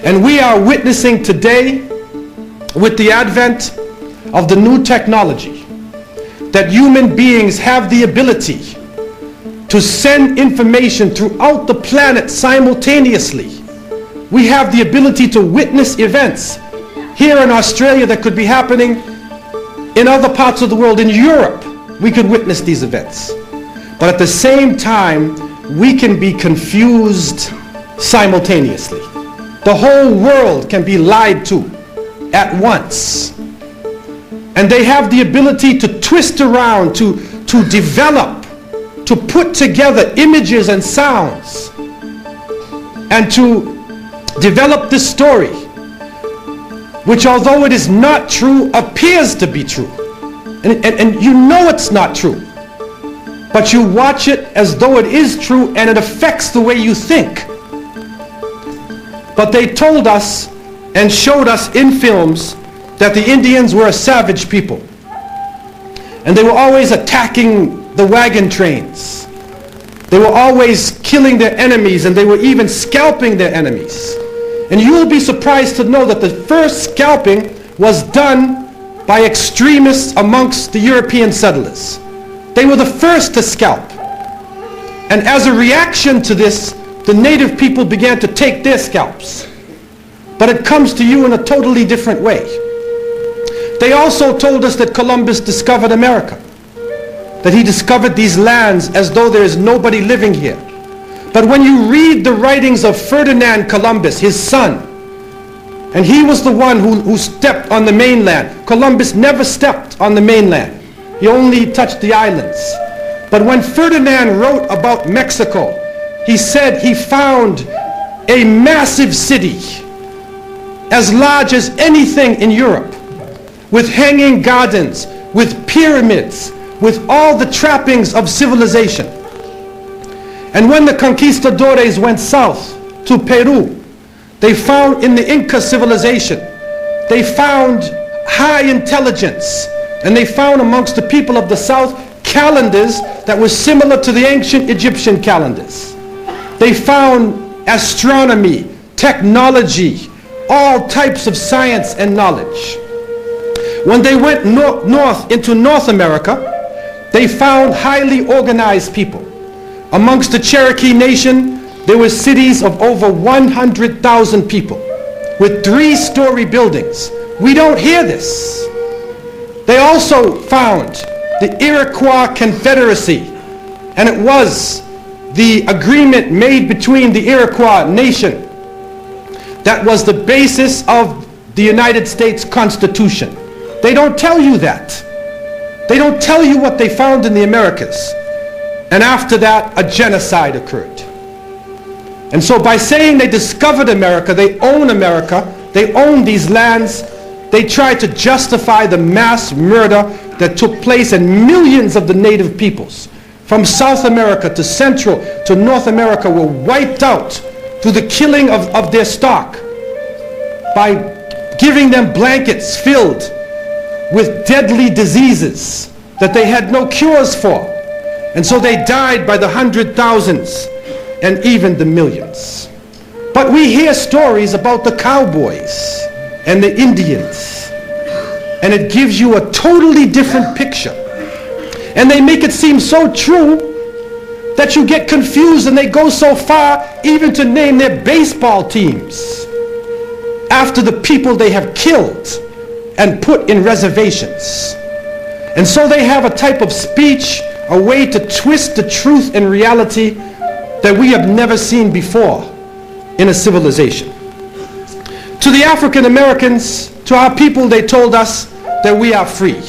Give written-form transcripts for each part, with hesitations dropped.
And we are witnessing today, with the advent of the new technology, that human beings have the ability to send information throughout the planet simultaneously. We have the ability to witness events here in Australia that could be happening in other parts of the world. In Europe, we could witness these events. But at the same time, we can be confused simultaneously. The whole world can be lied to at once. And they have the ability to twist around, to develop, to put together images and sounds, and to develop this story, which, although it is not true, appears to be true. And you know it's not true, but you watch it as though it is true, and it affects the way you think. But they told us and showed us in films that the Indians were a savage people, and they were always attacking the wagon trains. They were always killing their enemies, and they were even scalping their enemies. And you will be surprised to know that the first scalping was done by extremists amongst the European settlers. They were the first to scalp. And as a reaction to this, the native people began to take their scalps. But it comes to you in a totally different way. They also told us that Columbus discovered America, that he discovered these lands as though there is nobody living here. But when you read the writings of Ferdinand Columbus, his son, and he was the one who stepped on the mainland. Columbus never stepped on the mainland. He only touched the islands. But when Ferdinand wrote about Mexico, he said he found a massive city as large as anything in Europe, with hanging gardens, with pyramids, with all the trappings of civilization. And when the conquistadores went south to Peru, they found in the Inca civilization, they found high intelligence, and they found amongst the people of the south calendars that were similar to the ancient Egyptian calendars. They found astronomy, technology, all types of science and knowledge. When they went north into North America, they found highly organized people. Amongst the Cherokee Nation, there were cities of over 100,000 people with 3-story buildings. We don't hear this. They also found the Iroquois Confederacy, and it was the agreement made between the Iroquois nation that was the basis of the United States Constitution. They don't tell you that. They don't tell you what they found in the Americas. And after that, a genocide occurred. And so by saying they discovered America, they own these lands, they tried to justify the mass murder that took place, and millions of the native peoples from South America to Central to North America were wiped out through the killing of their stock by giving them blankets filled with deadly diseases that they had no cures for. And so they died by the 100,000s and even the millions. But we hear stories about the cowboys and the Indians, and it gives you a totally different picture. And they make it seem so true that you get confused, and they go so far even to name their baseball teams after the people they have killed and put in reservations. And so they have a type of speech, a way to twist the truth and reality that we have never seen before in a civilization. To the African Americans, to our people, they told us that we are free.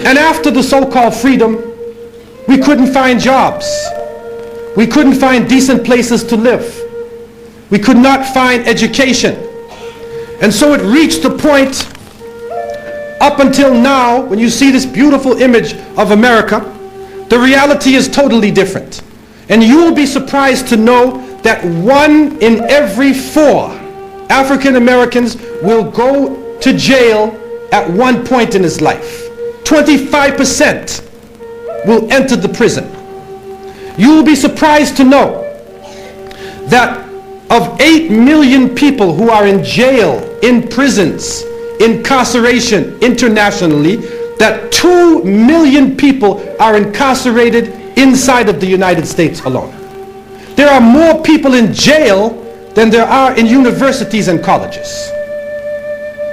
And after the so-called freedom, we couldn't find jobs. We couldn't find decent places to live. We could not find education. And so it reached the point up until now, when you see this beautiful image of America, the reality is totally different. And you will be surprised to know that 1 in every 4 African Americans will go to jail at one point in his life. 25% will enter the prison. You will be surprised to know that of 8 million people who are in jail, in prisons, incarceration internationally, that 2 million people are incarcerated inside of the United States alone. There are more people in jail than there are in universities and colleges.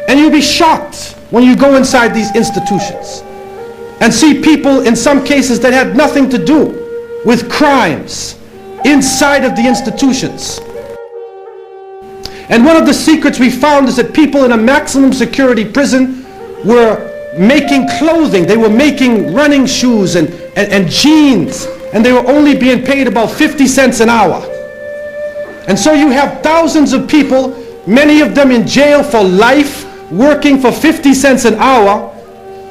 And you'll be shocked when you go inside these institutions and see people in some cases that had nothing to do with crimes inside of the institutions. And one of the secrets we found is that people in a maximum security prison were making clothing. They were making running shoes and jeans, and they were only being paid about 50 cents an hour. And so you have thousands of people, many of them in jail for life, working for 50 cents an hour.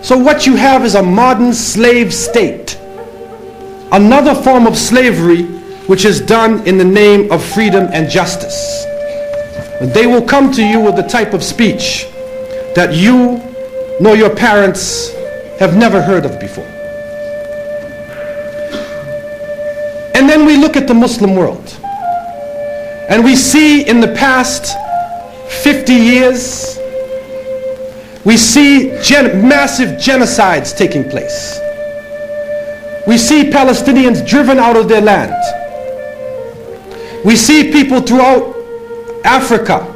So what you have is a modern slave state. Another form of slavery which is done in the name of freedom and justice. They will come to you with the type of speech that you nor your parents have never heard of before. And then we look at the Muslim world, and we see in the past 50 years, we see massive genocides taking place. We see Palestinians driven out of their land. We see people throughout Africa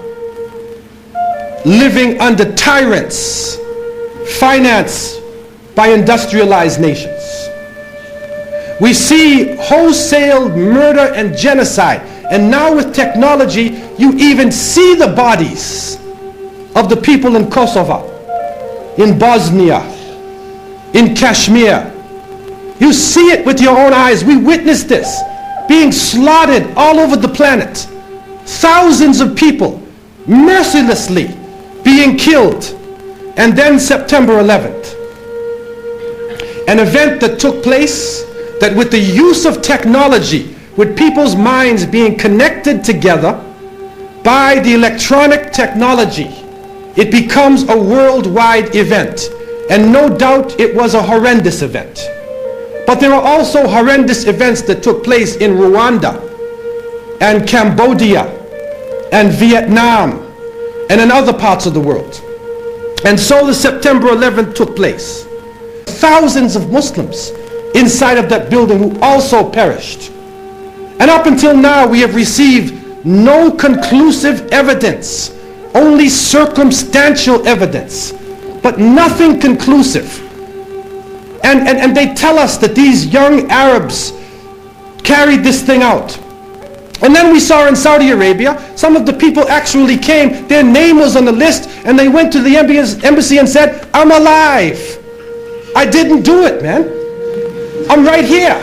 living under tyrants financed by industrialized nations. We see wholesale murder and genocide, and now with technology you even see the bodies of the people in Kosovo, in Bosnia, in Kashmir. You see it with your own eyes. We witnessed this being slaughtered all over the planet. Thousands of people mercilessly being killed. And then September 11th, an event that took place that with the use of technology, with people's minds being connected together by the electronic technology, it becomes a worldwide event. And no doubt it was a horrendous event. But there are also horrendous events that took place in Rwanda and Cambodia and Vietnam and in other parts of the world. And so the September 11th took place. Thousands of Muslims inside of that building who also perished. And up until now we have received no conclusive evidence, only circumstantial evidence, but nothing conclusive. And they tell us that these young Arabs carried this thing out. And then we saw in Saudi Arabia, some of the people actually came, their name was on the list, and they went to the embassy and said, I'm alive. I didn't do it, man. I'm right here.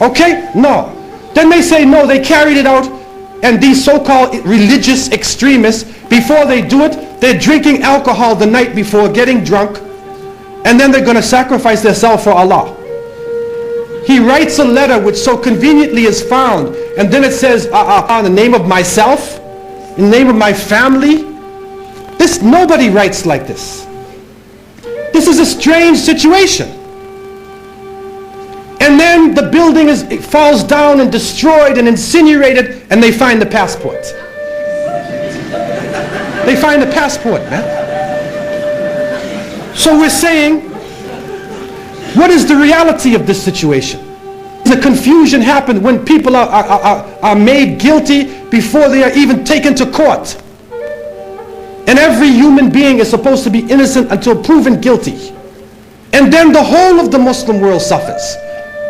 Okay? No. Then they say, no, they carried it out, and these so-called religious extremists, before they do it, they're drinking alcohol the night before, getting drunk, and then they're going to sacrifice themselves for Allah. He writes a letter which so conveniently is found, and then it says, in the name of myself, in the name of my family. Nobody writes like this. This is a strange situation. And then the building it falls down and destroyed and incinerated, and they find the passport. They find the passport, man. So we're saying, what is the reality of this situation? The confusion happened when people are made guilty before they are even taken to court. And every human being is supposed to be innocent until proven guilty. And then the whole of the Muslim world suffers.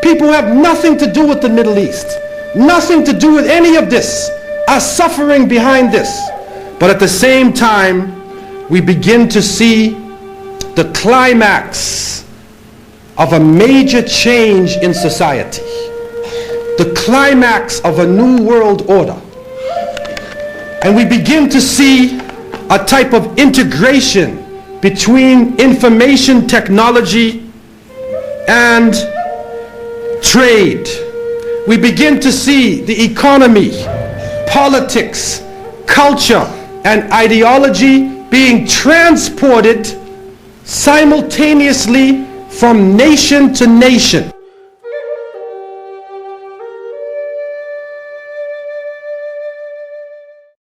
People who have nothing to do with the Middle East, nothing to do with any of this, are suffering behind this. But at the same time, we begin to see the climax of a major change in society, the climax of a new world order. And we begin to see a type of integration between information technology and trade. We begin to see the economy, politics, culture, and ideology being transported simultaneously from nation to nation.